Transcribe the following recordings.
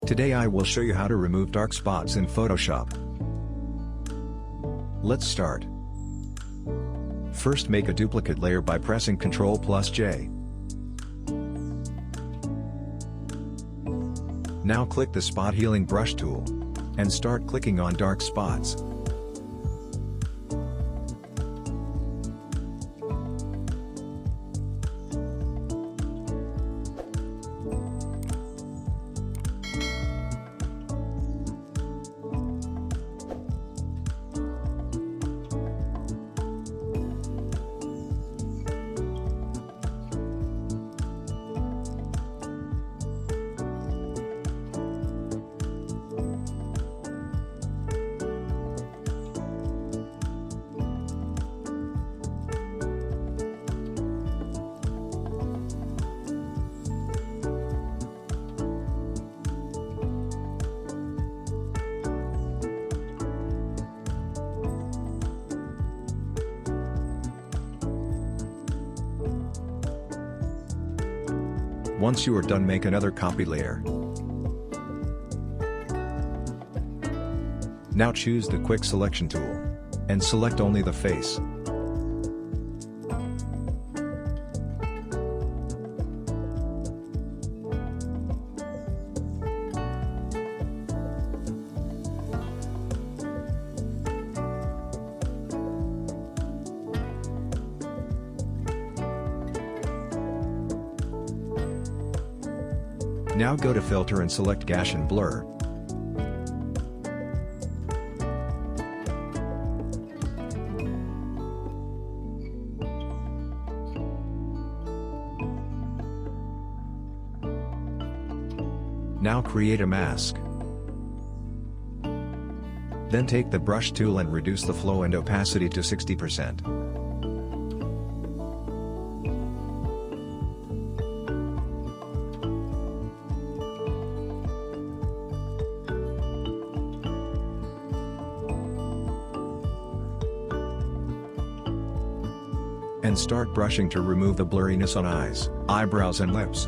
Today I will show you how to remove dark spots in Photoshop. Let's start. First, make a duplicate layer by pressing Ctrl+J. Now click the Spot Healing Brush tool, and start clicking on dark spots. Once you are done, make another copy layer. Now choose the Quick Selection tool, and select only the face. Now go to Filter and select Gaussian Blur. Now create a mask. Then take the brush tool and reduce the flow and opacity to 60%. And start brushing to remove the blurriness on eyes, eyebrows and lips.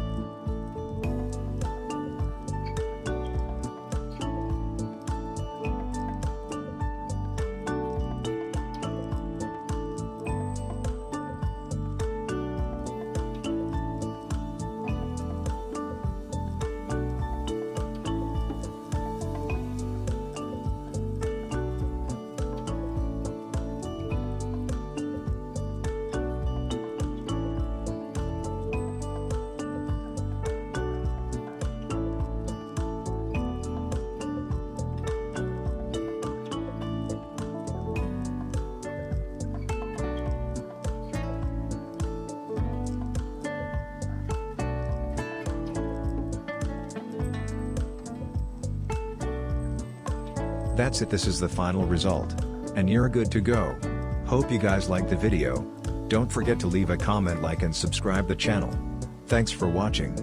That's it, this is the final result. And you're good to go. Hope you guys liked the video. Don't forget to leave a comment, like and subscribe the channel. Thanks for watching.